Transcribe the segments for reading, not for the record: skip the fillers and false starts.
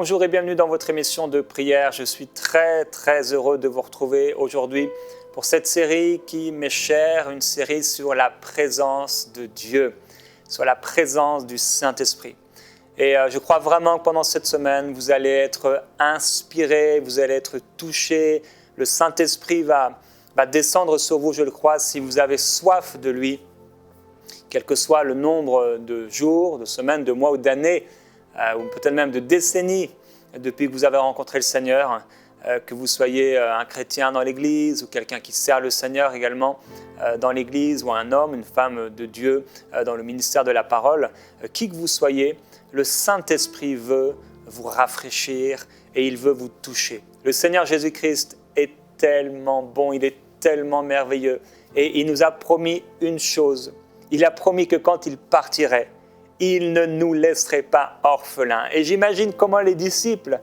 Bonjour et bienvenue dans votre émission de prière. Je suis très heureux de vous retrouver aujourd'hui pour cette série qui m'est chère, une série sur la présence de Dieu, sur la présence du Saint-Esprit. Et je crois vraiment que pendant cette semaine, vous allez être inspirés, vous allez être touchés. Le Saint-Esprit va descendre sur vous, je le crois, si vous avez soif de lui, quel que soit le nombre de jours, de semaines, de mois ou d'années, ou peut-être même de décennies depuis que vous avez rencontré le Seigneur, que vous soyez un chrétien dans l'Église ou quelqu'un qui sert le Seigneur également dans l'Église, ou un homme, une femme de Dieu dans le ministère de la parole, qui que vous soyez, le Saint-Esprit veut vous rafraîchir et il veut vous toucher. Le Seigneur Jésus-Christ est tellement bon, il est tellement merveilleux et il nous a promis une chose. Il a promis que quand il partirait, il ne nous laisserait pas orphelins. Et j'imagine comment les disciples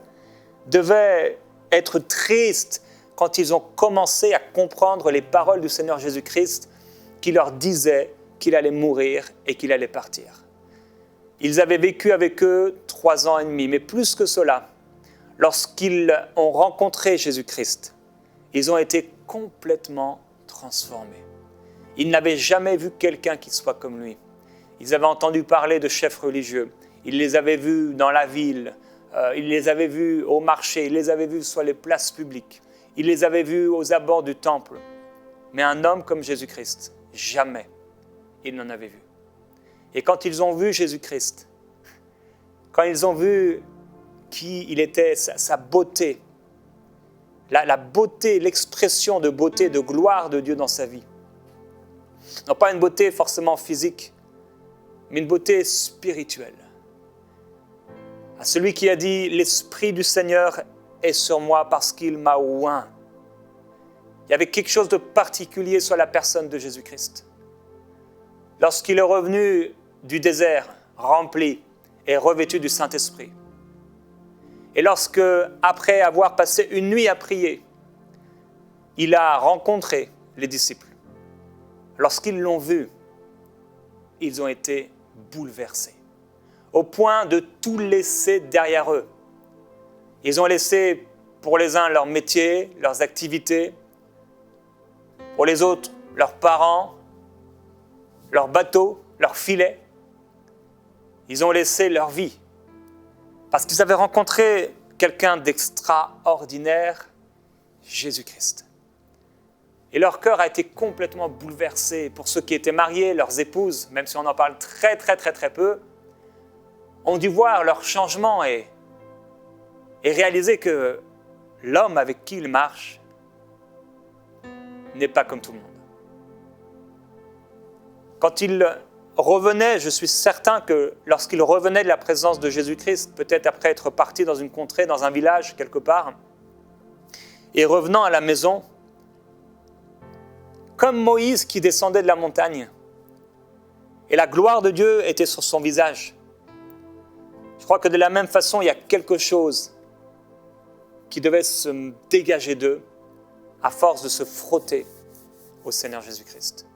devaient être tristes quand ils ont commencé à comprendre les paroles du Seigneur Jésus-Christ qui leur disaient qu'il allait mourir et qu'il allait partir. Ils avaient vécu avec eux 3 ans et demi, mais plus que cela, lorsqu'ils ont rencontré Jésus-Christ, ils ont été complètement transformés. Ils n'avaient jamais vu quelqu'un qui soit comme lui. Ils avaient entendu parler de chefs religieux, ils les avaient vus dans la ville, ils les avaient vus au marché, ils les avaient vus sur les places publiques, ils les avaient vus aux abords du temple. Mais un homme comme Jésus-Christ, jamais ils n'en avaient vu. Et quand ils ont vu Jésus-Christ, quand ils ont vu qui il était, sa beauté, la beauté, l'expression de beauté, de gloire de Dieu dans sa vie, non pas une beauté forcément physique, mais une beauté spirituelle. À celui qui a dit « L'Esprit du Seigneur est sur moi parce qu'il m'a oint ». Il y avait quelque chose de particulier sur la personne de Jésus-Christ. Lorsqu'il est revenu du désert, rempli et revêtu du Saint-Esprit, et lorsque, après avoir passé une nuit à prier, il a rencontré les disciples, lorsqu'ils l'ont vu, ils ont été bouleversés, au point de tout laisser derrière eux. Ils ont laissé pour les uns leur métier, leurs activités, pour les autres leurs parents, leurs bateaux, leurs filets. Ils ont laissé leur vie parce qu'ils avaient rencontré quelqu'un d'extraordinaire, Jésus-Christ. Et leur cœur a été complètement bouleversé. Pour ceux qui étaient mariés, leurs épouses, même si on en parle très peu, ont dû voir leur changement et réaliser que l'homme avec qui ils marchent n'est pas comme tout le monde. Quand ils revenaient, je suis certain que lorsqu'ils revenaient de la présence de Jésus-Christ, peut-être après être partis dans une contrée, dans un village quelque part, et revenant à la maison, comme Moïse qui descendait de la montagne, et la gloire de Dieu était sur son visage. Je crois que de la même façon, il y a quelque chose qui devait se dégager d'eux à force de se frotter au Seigneur Jésus-Christ.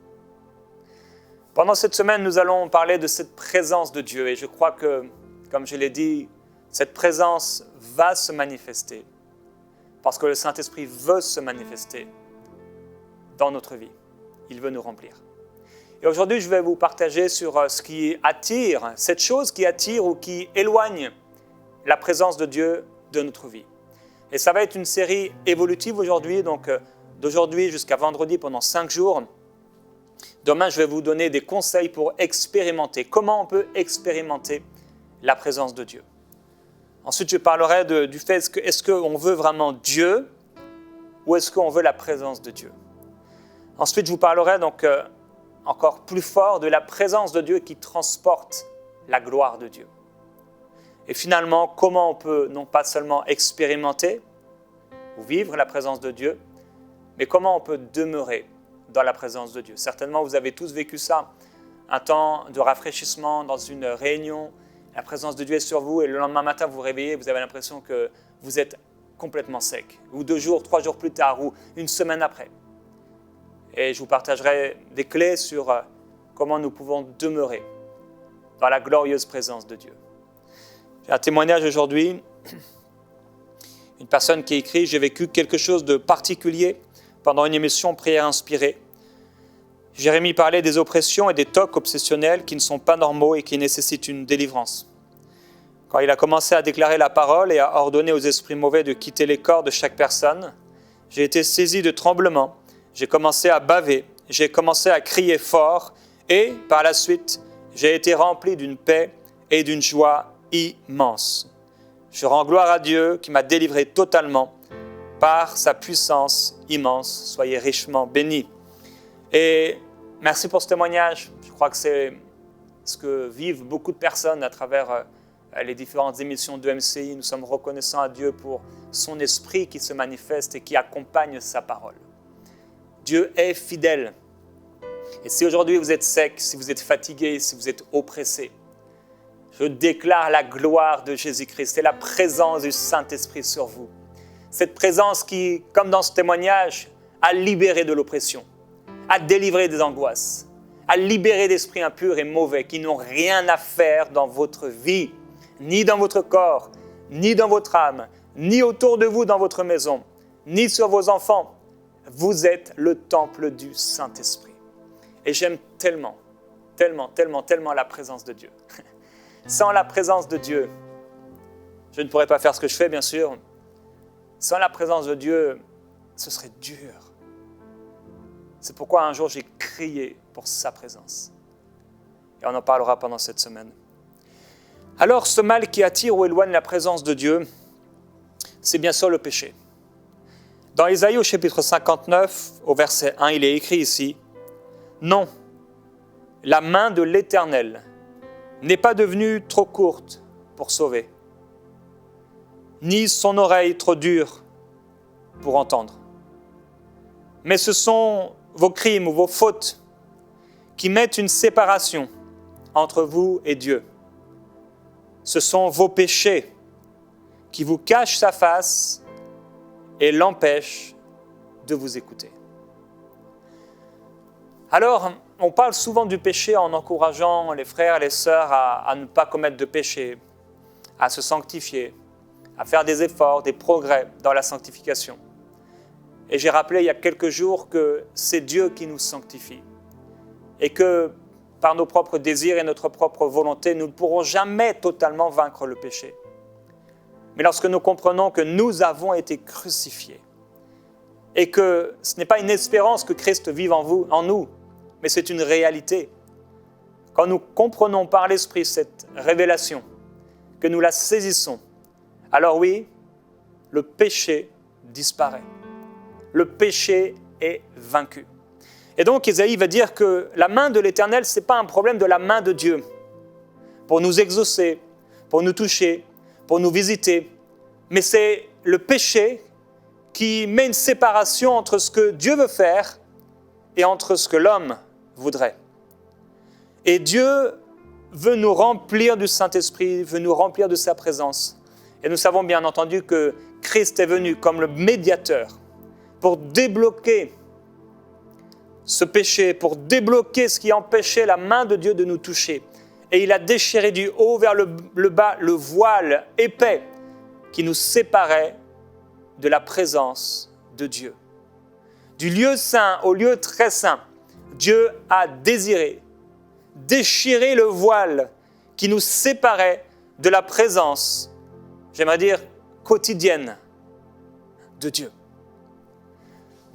Pendant cette semaine, nous allons parler de cette présence de Dieu et je crois que, comme je l'ai dit, cette présence va se manifester parce que le Saint-Esprit veut se manifester dans notre vie. Il veut nous remplir. Et aujourd'hui, je vais vous partager sur ce qui attire, cette chose qui attire ou qui éloigne la présence de Dieu de notre vie. Et ça va être une série évolutive aujourd'hui, donc d'aujourd'hui jusqu'à vendredi pendant 5 jours. Demain, je vais vous donner des conseils pour expérimenter. Comment on peut expérimenter la présence de Dieu. Ensuite, je parlerai du fait, est-ce qu'on veut vraiment Dieu ou est-ce qu'on veut la présence de Dieu? Ensuite, je vous parlerai donc encore plus fort de la présence de Dieu qui transporte la gloire de Dieu. Et finalement, comment on peut non pas seulement expérimenter ou vivre la présence de Dieu, mais comment on peut demeurer dans la présence de Dieu. Certainement, vous avez tous vécu ça, un temps de rafraîchissement dans une réunion, la présence de Dieu est sur vous et le lendemain matin, vous vous réveillez, vous avez l'impression que vous êtes complètement sec, ou 2 jours, 3 jours plus tard, ou une semaine après. Et je vous partagerai des clés sur comment nous pouvons demeurer dans la glorieuse présence de Dieu. J'ai un témoignage aujourd'hui Une personne qui écrit « J'ai vécu quelque chose de particulier pendant une émission Prière inspirée. Jérémie parlait des oppressions et des tocs obsessionnels qui ne sont pas normaux et qui nécessitent une délivrance. Quand il a commencé à déclarer la parole et à ordonner aux esprits mauvais de quitter les corps de chaque personne, j'ai été saisi de tremblement, j'ai commencé à baver, j'ai commencé à crier fort et, par la suite, j'ai été rempli d'une paix et d'une joie immense. Je rends gloire à Dieu qui m'a délivré totalement par sa puissance immense. Soyez richement bénis. » Et merci pour ce témoignage. Je crois que c'est ce que vivent beaucoup de personnes à travers les différentes émissions de MCI. Nous sommes reconnaissants à Dieu pour son esprit qui se manifeste et qui accompagne sa parole. Dieu est fidèle. Et si aujourd'hui vous êtes sec, si vous êtes fatigué, si vous êtes oppressé, je déclare la gloire de Jésus-Christ et la présence du Saint-Esprit sur vous. Cette présence qui, comme dans ce témoignage, a libéré de l'oppression, a délivré des angoisses, a libéré d'esprits impurs et mauvais qui n'ont rien à faire dans votre vie, ni dans votre corps, ni dans votre âme, ni autour de vous dans votre maison, ni sur vos enfants. Vous êtes le temple du Saint-Esprit. Et j'aime tellement, tellement, tellement, tellement la présence de Dieu. Sans la présence de Dieu, je ne pourrais pas faire ce que je fais, bien sûr. Sans la présence de Dieu, ce serait dur. C'est pourquoi un jour j'ai crié pour sa présence. Et on en parlera pendant cette semaine. Alors, ce mal qui attire ou éloigne la présence de Dieu, c'est bien sûr le péché. Dans Ésaïe au chapitre 59, au verset 1, il est écrit ici, « Non, la main de l'Éternel n'est pas devenue trop courte pour sauver, ni son oreille trop dure pour entendre. Mais ce sont vos crimes ou vos fautes qui mettent une séparation entre vous et Dieu. Ce sont vos péchés qui vous cachent sa face et l'empêchent de vous écouter. » Alors, on parle souvent du péché en encourageant les frères et les sœurs à ne pas commettre de péché, à se sanctifier, à faire des efforts, des progrès dans la sanctification. Et j'ai rappelé il y a quelques jours que c'est Dieu qui nous sanctifie et que par nos propres désirs et notre propre volonté, nous ne pourrons jamais totalement vaincre le péché. Mais lorsque nous comprenons que nous avons été crucifiés et que ce n'est pas une espérance que Christ vive en nous, mais c'est une réalité. Quand nous comprenons par l'Esprit cette révélation, que nous la saisissons, alors oui, le péché disparaît. Le péché est vaincu. Et donc, Ésaïe va dire que la main de l'Éternel, ce n'est pas un problème de la main de Dieu pour nous exaucer, pour nous toucher, pour nous visiter, mais c'est le péché qui met une séparation entre ce que Dieu veut faire et entre ce que l'homme voudrait. Et Dieu veut nous remplir du Saint-Esprit, veut nous remplir de sa présence. Et nous savons bien entendu que Christ est venu comme le médiateur pour débloquer ce péché, pour débloquer ce qui empêchait la main de Dieu de nous toucher. Et il a déchiré du haut vers le bas le voile épais qui nous séparait de la présence de Dieu. Du lieu saint au lieu très saint, Dieu a désiré déchirer le voile qui nous séparait de la présence, j'aimerais dire, quotidienne de Dieu.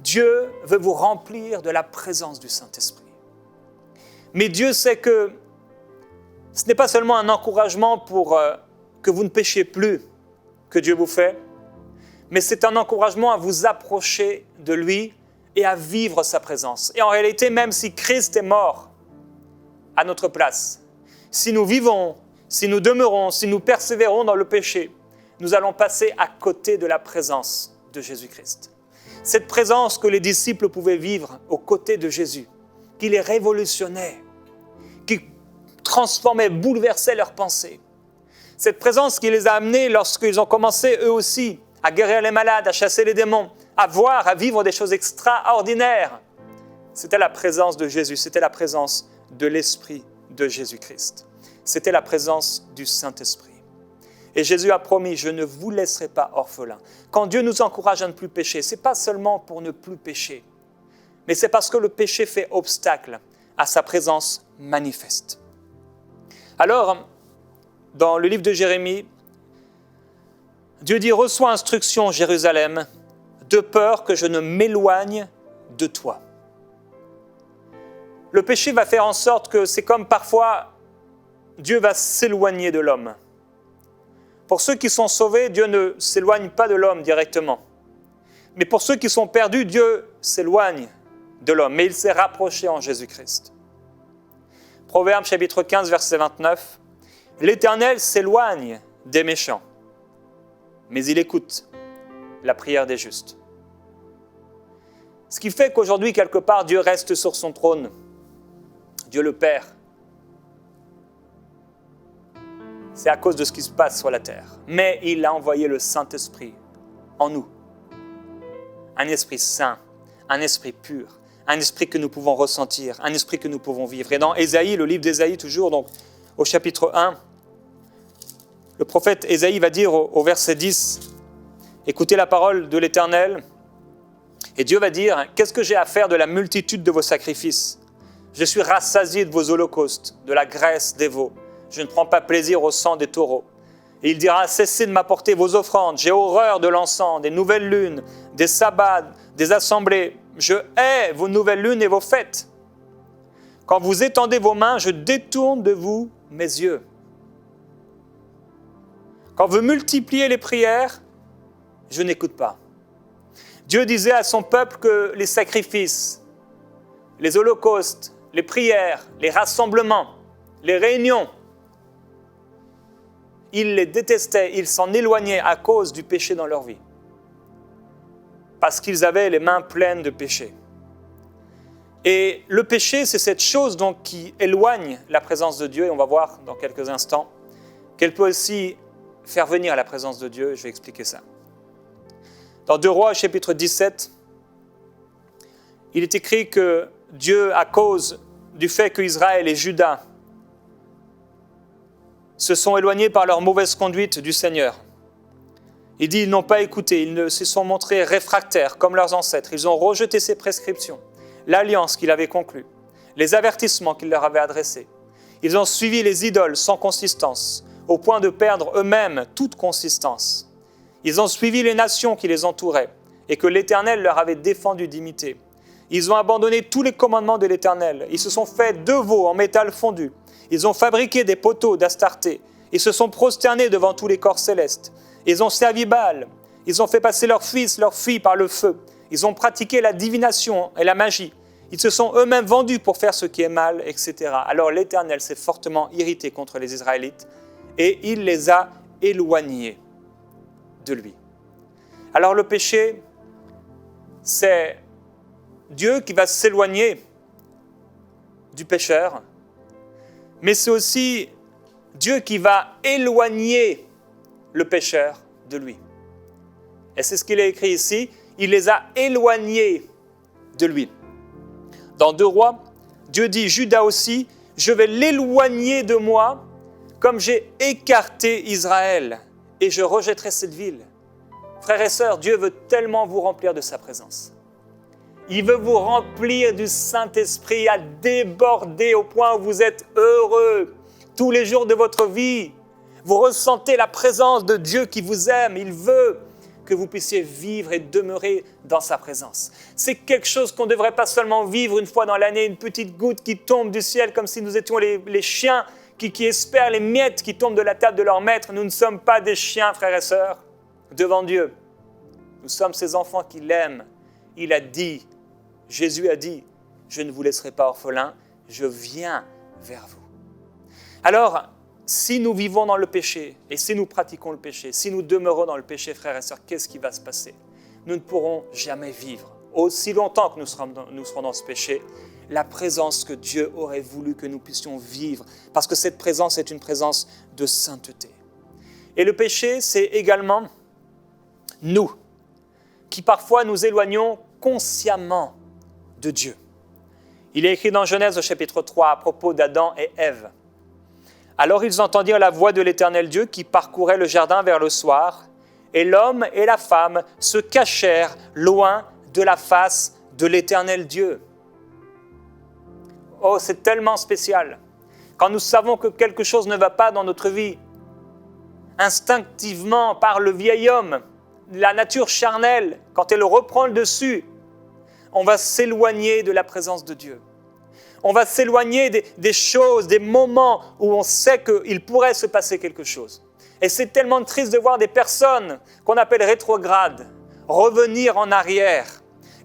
Dieu veut vous remplir de la présence du Saint-Esprit. Mais Dieu sait que ce n'est pas seulement un encouragement pour que vous ne péchiez plus que Dieu vous fait, mais c'est un encouragement à vous approcher de lui et à vivre sa présence. Et en réalité, même si Christ est mort à notre place, si nous vivons, si nous demeurons, si nous persévérons dans le péché, nous allons passer à côté de la présence de Jésus-Christ. Cette présence que les disciples pouvaient vivre aux côtés de Jésus, qui les révolutionnait, qui transformait, bouleversait leurs pensées. Cette présence qui les a amenés lorsqu'ils ont commencé eux aussi à guérir les malades, à chasser les démons, à voir, à vivre des choses extraordinaires. C'était la présence de Jésus, c'était la présence de l'Esprit de Jésus-Christ. C'était la présence du Saint-Esprit. Et Jésus a promis, je ne vous laisserai pas orphelins. Quand Dieu nous encourage à ne plus pécher, ce n'est pas seulement pour ne plus pécher, mais c'est parce que le péché fait obstacle à sa présence manifeste. Alors, dans le livre de Jérémie, Dieu dit, reçois instruction, Jérusalem, de peur que je ne m'éloigne de toi. Le péché va faire en sorte que c'est comme parfois Dieu va s'éloigner de l'homme. Pour ceux qui sont sauvés, Dieu ne s'éloigne pas de l'homme directement. Mais pour ceux qui sont perdus, Dieu s'éloigne de l'homme. Mais il s'est rapproché en Jésus-Christ. Proverbe chapitre 15, verset 29. « L'Éternel s'éloigne des méchants, mais il écoute la prière des justes. » Ce qui fait qu'aujourd'hui, quelque part, Dieu reste sur son trône. Dieu le Père. C'est à cause de ce qui se passe sur la terre. Mais il a envoyé le Saint-Esprit en nous. Un esprit saint, un esprit pur, un esprit que nous pouvons ressentir, un esprit que nous pouvons vivre. Et dans Ésaïe, le livre d'Ésaïe toujours, donc au chapitre 1, le prophète Ésaïe va dire au verset 10, « Écoutez la parole de l'Éternel. » Et Dieu va dire, « Qu'est-ce que j'ai à faire de la multitude de vos sacrifices ? Je suis rassasié de vos holocaustes, de la graisse des veaux. Je ne prends pas plaisir au sang des taureaux. » Et il dira, « Cessez de m'apporter vos offrandes. J'ai horreur de l'encens, des nouvelles lunes, des sabbats, des assemblées. Je hais vos nouvelles lunes et vos fêtes. Quand vous étendez vos mains, je détourne de vous mes yeux. Quand vous multipliez les prières, je n'écoute pas. » Dieu disait à son peuple que les sacrifices, les holocaustes, les prières, les rassemblements, les réunions, il les détestait, il s'en éloignait à cause du péché dans leur vie. Parce qu'ils avaient les mains pleines de péché. Et le péché, c'est cette chose donc qui éloigne la présence de Dieu, et on va voir dans quelques instants qu'elle peut aussi faire venir la présence de Dieu, je vais expliquer ça. Dans 2 Rois, chapitre 17, il est écrit que Dieu, à cause du fait qu'Israël et Juda se sont éloignés par leur mauvaise conduite du Seigneur. Il dit, ils n'ont pas écouté, ils se sont montrés réfractaires comme leurs ancêtres. Ils ont rejeté ses prescriptions, l'alliance qu'il avait conclue, les avertissements qu'il leur avait adressés. Ils ont suivi les idoles sans consistance, au point de perdre eux-mêmes toute consistance. Ils ont suivi les nations qui les entouraient et que l'Éternel leur avait défendu d'imiter. Ils ont abandonné tous les commandements de l'Éternel. Ils se sont fait 2 veaux en métal fondu. Ils ont fabriqué des poteaux d'Astarté. Ils se sont prosternés devant tous les corps célestes. Ils ont servi Baal. Ils ont fait passer leurs fils, leurs filles par le feu. Ils ont pratiqué la divination et la magie. Ils se sont eux-mêmes vendus pour faire ce qui est mal, etc. Alors l'Éternel s'est fortement irrité contre les Israélites et il les a éloignés de lui. Alors le péché, c'est Dieu qui va s'éloigner du pécheur, mais c'est aussi Dieu qui va éloigner le pécheur de lui. Et c'est ce qu'il est écrit ici, il les a éloignés de lui. Dans 2 Rois, Dieu dit, Judas aussi, je vais l'éloigner de moi, comme j'ai écarté Israël, et je rejetterai cette ville. Frères et sœurs, Dieu veut tellement vous remplir de sa présence. Il veut vous remplir du Saint-Esprit à déborder au point où vous êtes heureux tous les jours de votre vie. Vous ressentez la présence de Dieu qui vous aime. Il veut que vous puissiez vivre et demeurer dans sa présence. C'est quelque chose qu'on ne devrait pas seulement vivre une fois dans l'année, une petite goutte qui tombe du ciel comme si nous étions les chiens qui espèrent les miettes qui tombent de la table de leur maître. Nous ne sommes pas des chiens, frères et sœurs, devant Dieu. Nous sommes ses enfants qui l'aiment. Il a dit, Jésus a dit, je ne vous laisserai pas orphelins, je viens vers vous. Alors, si nous vivons dans le péché, et si nous pratiquons le péché, si nous demeurons dans le péché, frères et sœurs, qu'est-ce qui va se passer? Nous ne pourrons jamais vivre, aussi longtemps que nous serons dans ce péché, la présence que Dieu aurait voulu que nous puissions vivre, parce que cette présence est une présence de sainteté. Et le péché, c'est également nous, qui parfois nous éloignons consciemment de Dieu. Il est écrit dans Genèse au chapitre 3 à propos d'Adam et Ève. Alors ils entendirent la voix de l'Éternel Dieu qui parcourait le jardin vers le soir, et l'homme et la femme se cachèrent loin de la face de l'Éternel Dieu. Oh, c'est tellement spécial. Quand nous savons que quelque chose ne va pas dans notre vie, instinctivement, par le vieil homme, la nature charnelle, quand elle reprend le dessus, on va s'éloigner de la présence de Dieu. On va s'éloigner des choses, des moments où on sait qu'il pourrait se passer quelque chose. Et c'est tellement triste de voir des personnes qu'on appelle rétrogrades revenir en arrière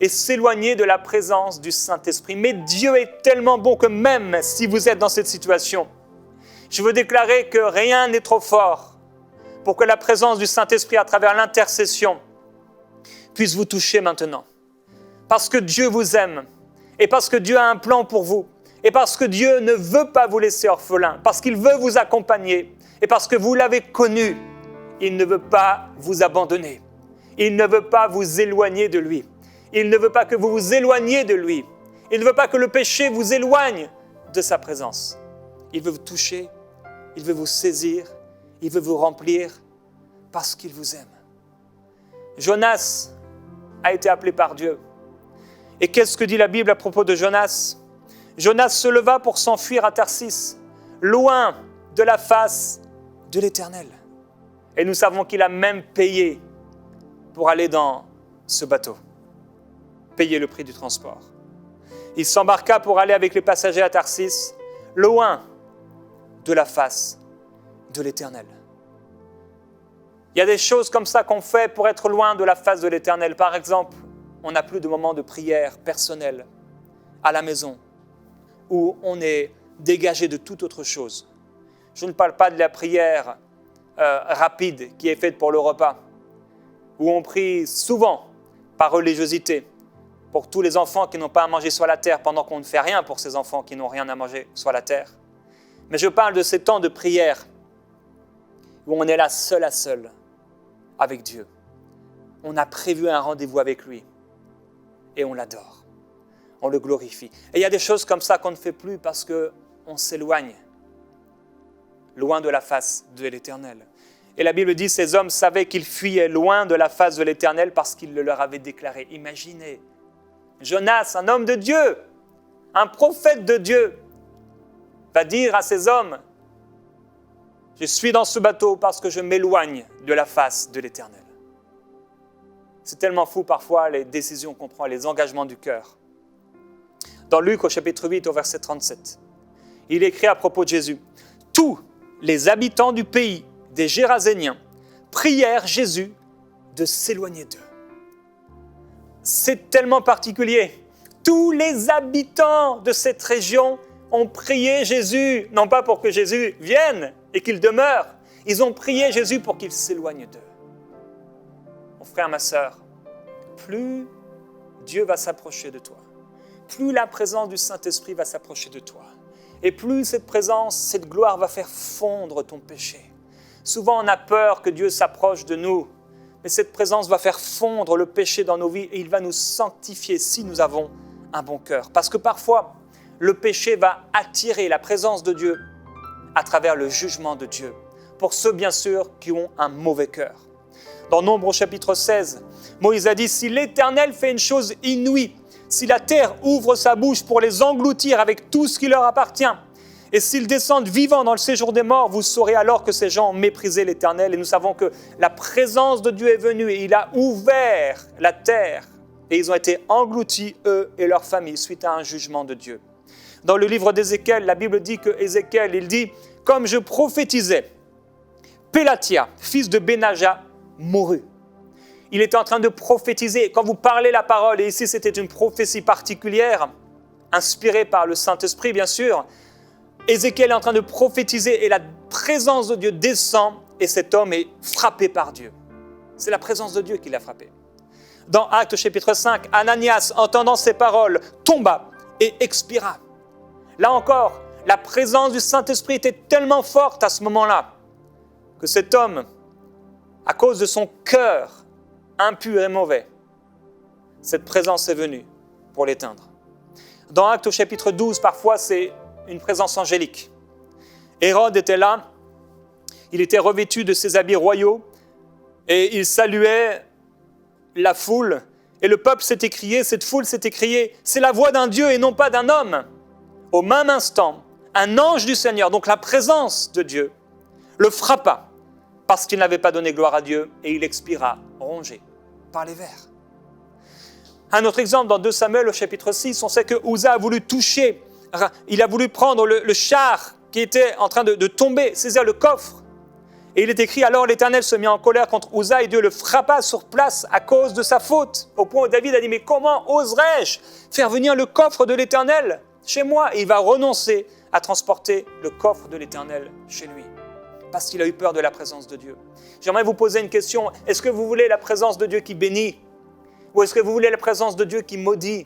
et s'éloigner de la présence du Saint-Esprit. Mais Dieu est tellement bon que même si vous êtes dans cette situation, je veux déclarer que rien n'est trop fort pour que la présence du Saint-Esprit à travers l'intercession puisse vous toucher maintenant. Parce que Dieu vous aime et parce que Dieu a un plan pour vous et parce que Dieu ne veut pas vous laisser orphelin, parce qu'il veut vous accompagner et parce que vous l'avez connu, il ne veut pas vous abandonner. Il ne veut pas vous éloigner de lui. Il ne veut pas que vous vous éloigniez de lui. Il ne veut pas que le péché vous éloigne de sa présence. Il veut vous toucher, il veut vous saisir, il veut vous remplir parce qu'il vous aime. Jonas a été appelé par Dieu. Et qu'est-ce que dit la Bible à propos de Jonas ? Jonas se leva pour s'enfuir à Tarsis, loin de la face de l'Éternel. Et nous savons qu'il a même payé pour aller dans ce bateau, payer le prix du transport. Il s'embarqua pour aller avec les passagers à Tarsis, loin de la face de l'Éternel. Il y a des choses comme ça qu'on fait pour être loin de la face de l'Éternel. Par exemple, on n'a plus de moments de prière personnelle à la maison, où on est dégagé de toute autre chose. Je ne parle pas de la prière rapide qui est faite pour le repas, où on prie souvent par religiosité pour tous les enfants qui n'ont pas à manger sur la terre, pendant qu'on ne fait rien pour ces enfants qui n'ont rien à manger sur la terre. Mais je parle de ces temps de prière où on est là seul à seul avec Dieu. On a prévu un rendez-vous avec lui et on l'adore. On le glorifie. Et il y a des choses comme ça qu'on ne fait plus parce qu'on s'éloigne, loin de la face de l'Éternel. Et la Bible dit, ces hommes savaient qu'ils fuyaient loin de la face de l'Éternel parce qu'il le leur avait déclaré. Imaginez, Jonas, un homme de Dieu, un prophète de Dieu, va dire à ces hommes, je suis dans ce bateau parce que je m'éloigne de la face de l'Éternel. C'est tellement fou parfois les décisions qu'on prend, les engagements du cœur. Dans Luc au chapitre 8 au verset 37, il écrit à propos de Jésus, « Tous les habitants du pays des Géraséniens prièrent Jésus de s'éloigner d'eux. » C'est tellement particulier. Tous les habitants de cette région ont prié Jésus, non pas pour que Jésus vienne et qu'il demeure, ils ont prié Jésus pour qu'il s'éloigne d'eux. Mon frère, ma sœur, plus Dieu va s'approcher de toi, plus la présence du Saint-Esprit va s'approcher de toi, et plus cette présence, cette gloire va faire fondre ton péché. Souvent, on a peur que Dieu s'approche de nous, mais cette présence va faire fondre le péché dans nos vies et il va nous sanctifier si nous avons un bon cœur. Parce que parfois, le péché va attirer la présence de Dieu à travers le jugement de Dieu, pour ceux, bien sûr, qui ont un mauvais cœur. Dans Nombre au chapitre 16, Moïse a dit « Si l'Éternel fait une chose inouïe, si la terre ouvre sa bouche pour les engloutir avec tout ce qui leur appartient, et s'ils descendent vivants dans le séjour des morts, vous saurez alors que ces gens ont méprisé l'Éternel. » Et nous savons que la présence de Dieu est venue et il a ouvert la terre. Et ils ont été engloutis, eux et leurs familles, suite à un jugement de Dieu. Dans le livre d'Ézéchiel, la Bible dit que Ézéchiel, il dit « Comme je prophétisais, Pélatia, fils de Benaja, mourut. » Il était en train de prophétiser. Quand vous parlez la parole, et ici c'était une prophétie particulière, inspirée par le Saint-Esprit bien sûr, Ézéchiel est en train de prophétiser et la présence de Dieu descend et cet homme est frappé par Dieu. C'est la présence de Dieu qui l'a frappé. Dans Actes chapitre 5, Ananias, entendant ces paroles, tomba et expira. Là encore, la présence du Saint-Esprit était tellement forte à ce moment-là que cet homme, à cause de son cœur impur et mauvais, cette présence est venue pour l'éteindre. Dans Actes au chapitre 12, parfois c'est une présence angélique. Hérode était là, il était revêtu de ses habits royaux et il saluait la foule. Et le peuple s'est écrié, cette foule s'est écriée, c'est la voix d'un Dieu et non pas d'un homme. Au même instant, un ange du Seigneur, donc la présence de Dieu, le frappa parce qu'il n'avait pas donné gloire à Dieu et il expira, rongé par les vers. Un autre exemple, dans 2 Samuel au chapitre 6, on sait que Uza a voulu toucher, il a voulu prendre le char qui était en train de tomber, saisir le coffre. Et il est écrit, alors l'Éternel se mit en colère contre Uza et Dieu le frappa sur place à cause de sa faute. Au point où David a dit, mais comment oserais-je faire venir le coffre de l'Éternel chez moi? Et il va renoncer à transporter le coffre de l'Éternel chez lui, parce qu'il a eu peur de la présence de Dieu. J'aimerais vous poser une question, est-ce que vous voulez la présence de Dieu qui bénit? Ou est-ce que vous voulez la présence de Dieu qui maudit?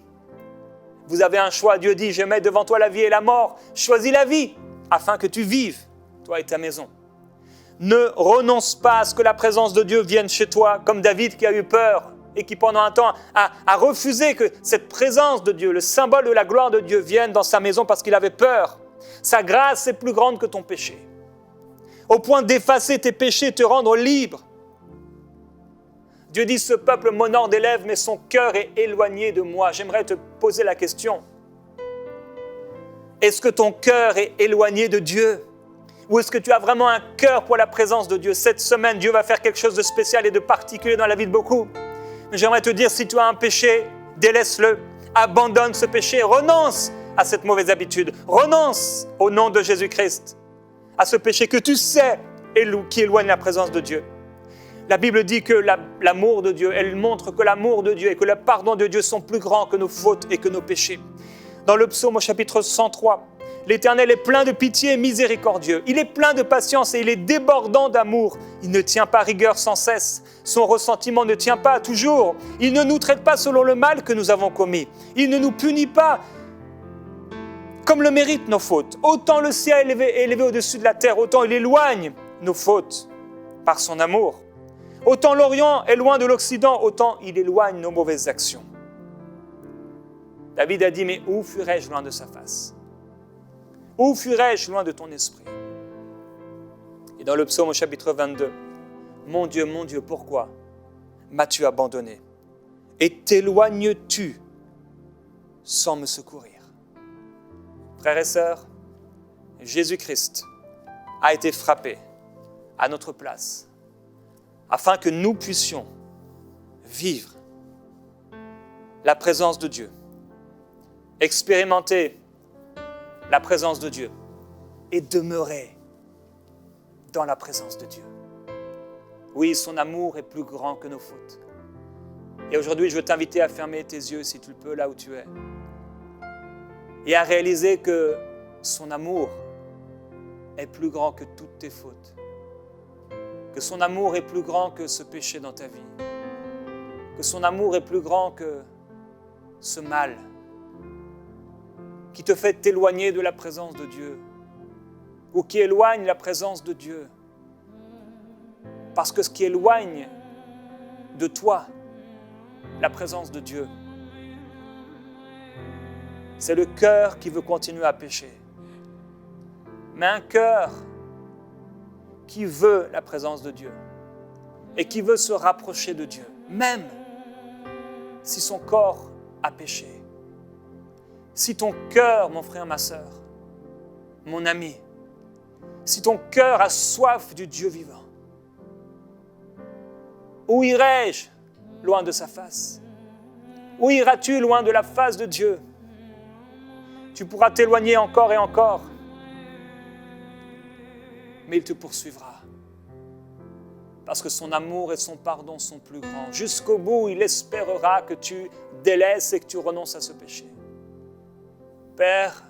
Vous avez un choix, Dieu dit, je mets devant toi la vie et la mort, choisis la vie, afin que tu vives, toi et ta maison. Ne renonce pas à ce que la présence de Dieu vienne chez toi, comme David qui a eu peur et qui pendant un temps a refusé que cette présence de Dieu, le symbole de la gloire de Dieu vienne dans sa maison parce qu'il avait peur. Sa grâce est plus grande que ton péché, au point d'effacer tes péchés et te rendre libre. Dieu dit, ce peuple m'honore des lèvres, mais son cœur est éloigné de moi. J'aimerais te poser la question. Est-ce que ton cœur est éloigné de Dieu? Ou est-ce que tu as vraiment un cœur pour la présence de Dieu? Cette semaine, Dieu va faire quelque chose de spécial et de particulier dans la vie de beaucoup. Mais j'aimerais te dire, si tu as un péché, délaisse-le, abandonne ce péché, renonce à cette mauvaise habitude, renonce au nom de Jésus-Christ à ce péché que tu sais qui éloigne la présence de Dieu. La Bible dit que l'amour de Dieu, elle montre que l'amour de Dieu et que le pardon de Dieu sont plus grands que nos fautes et que nos péchés. Dans le psaume au chapitre 103, l'Éternel est plein de pitié et miséricordieux. Il est plein de patience et il est débordant d'amour. Il ne tient pas rigueur sans cesse. Son ressentiment ne tient pas toujours. Il ne nous traite pas selon le mal que nous avons commis. Il ne nous punit pas comme le méritent nos fautes. Autant le ciel est élevé au-dessus de la terre, autant il éloigne nos fautes par son amour. Autant l'Orient est loin de l'Occident, autant il éloigne nos mauvaises actions. David a dit, mais où fuirais-je loin de sa face? Où fuirais-je loin de ton esprit? Et dans le psaume au chapitre 22, mon Dieu, pourquoi m'as-tu abandonné? Et t'éloignes-tu sans me secourir? Frères et sœurs, Jésus-Christ a été frappé à notre place, afin que nous puissions vivre la présence de Dieu, expérimenter la présence de Dieu et demeurer dans la présence de Dieu. Oui, son amour est plus grand que nos fautes. Et aujourd'hui, je veux t'inviter à fermer tes yeux, si tu le peux, là où tu es, et à réaliser que son amour est plus grand que toutes tes fautes, que son amour est plus grand que ce péché dans ta vie, que son amour est plus grand que ce mal qui te fait t'éloigner de la présence de Dieu ou qui éloigne la présence de Dieu. Parce que ce qui éloigne de toi la présence de Dieu, c'est le cœur qui veut continuer à pécher. Mais un cœur qui veut la présence de Dieu et qui veut se rapprocher de Dieu, même si son corps a péché. Si ton cœur, mon frère, ma sœur, mon ami, si ton cœur a soif du Dieu vivant, où irai-je loin de sa face? Où iras-tu loin de la face de Dieu? Tu pourras t'éloigner encore et encore, mais il te poursuivra. Parce que son amour et son pardon sont plus grands. Jusqu'au bout, il espérera que tu délaisses et que tu renonces à ce péché. Père,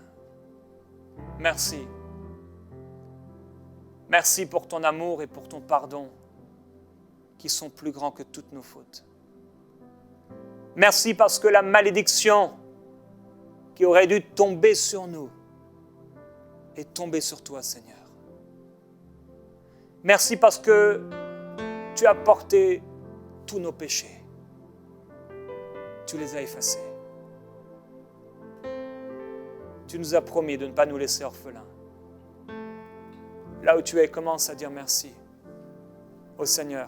merci. Merci pour ton amour et pour ton pardon qui sont plus grands que toutes nos fautes. Merci parce que la malédiction qui aurait dû tomber sur nous est tombée sur toi, Seigneur. Merci parce que tu as porté tous nos péchés. Tu les as effacés. Tu nous as promis de ne pas nous laisser orphelins. Là où tu es, commence à dire merci au Seigneur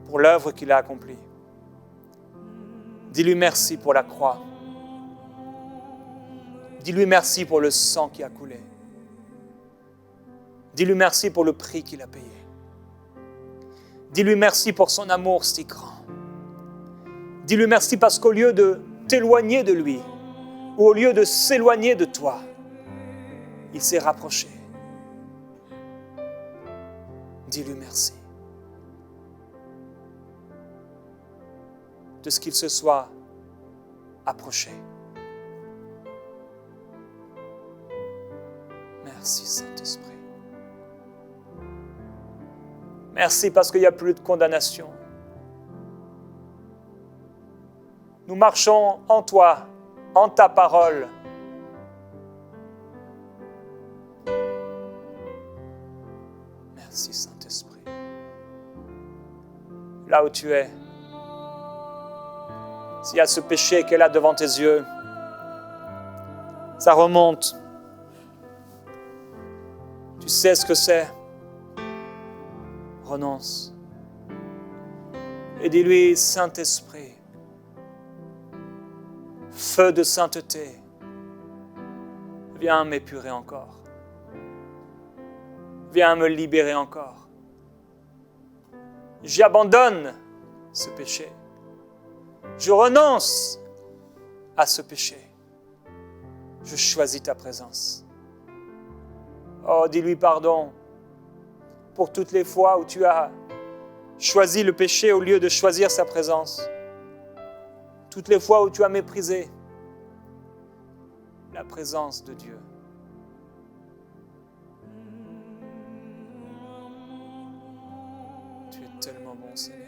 pour l'œuvre qu'il a accomplie. Dis-lui merci pour la croix. Dis-lui merci pour le sang qui a coulé. Dis-lui merci pour le prix qu'il a payé. Dis-lui merci pour son amour si grand. Dis-lui merci parce qu'au lieu de t'éloigner de lui, ou au lieu de s'éloigner de toi, il s'est rapproché. Dis-lui merci de ce qu'il se soit approché. Merci Saint-Esprit. Merci parce qu'il n'y a plus de condamnation. Nous marchons en toi, en ta parole. Merci Saint-Esprit. Là où tu es, s'il y a ce péché qui est là devant tes yeux, ça remonte. Tu sais ce que c'est. Renonce. Et dis-lui, Saint-Esprit, feu de sainteté, viens m'épurer encore. Viens me libérer encore. J'abandonne ce péché. Je renonce à ce péché. Je choisis ta présence. Oh, dis-lui pardon pour toutes les fois où tu as choisi le péché au lieu de choisir sa présence. Toutes les fois où tu as méprisé la présence de Dieu. Tu es tellement bon, Seigneur.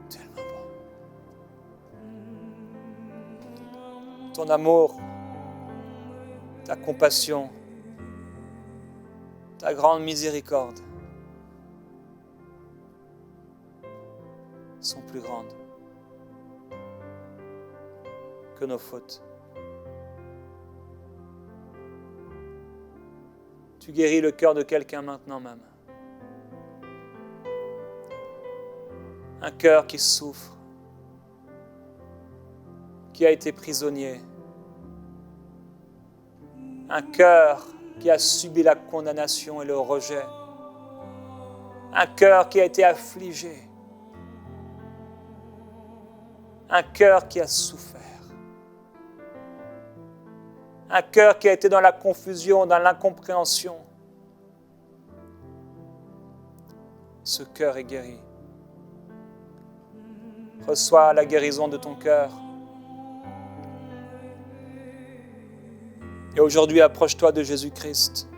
Tellement bon. Ton amour, ta compassion, ta grande miséricorde sont plus grandes que nos fautes. Tu guéris le cœur de quelqu'un maintenant même. Un cœur qui souffre, qui a été prisonnier. Un cœur qui a subi la condamnation et le rejet. Un cœur qui a été affligé. Un cœur qui a souffert. Un cœur qui a été dans la confusion, dans l'incompréhension. Ce cœur est guéri. Reçois la guérison de ton cœur. Et aujourd'hui, approche-toi de Jésus-Christ.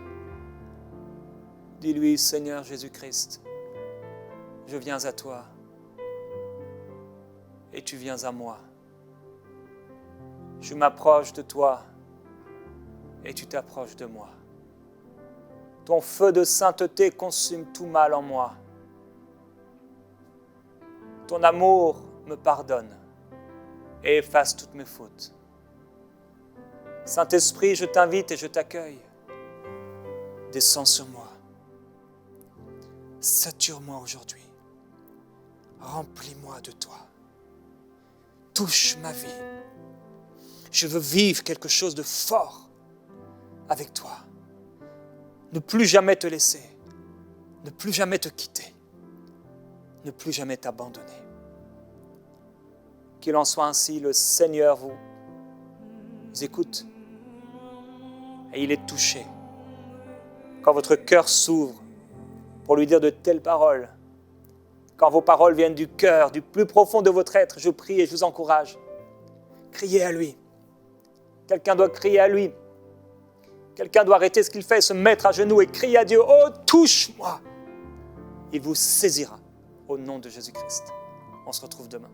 Dis-lui, Seigneur Jésus-Christ, je viens à toi et tu viens à moi. Je m'approche de toi et tu t'approches de moi. Ton feu de sainteté consume tout mal en moi. Ton amour me pardonne et efface toutes mes fautes. Saint-Esprit, je t'invite et je t'accueille. Descends sur moi. Sature-moi aujourd'hui. Remplis-moi de toi. Touche ma vie. Je veux vivre quelque chose de fort avec toi. Ne plus jamais te laisser. Ne plus jamais te quitter. Ne plus jamais t'abandonner. Qu'il en soit ainsi, le Seigneur vous écoute. Et il est touché. Quand votre cœur s'ouvre pour lui dire de telles paroles, quand vos paroles viennent du cœur, du plus profond de votre être, je prie et je vous encourage. Criez à lui. Quelqu'un doit crier à lui. Quelqu'un doit arrêter ce qu'il fait, se mettre à genoux et crier à Dieu. Oh, touche-moi. Il vous saisira au nom de Jésus-Christ. On se retrouve demain.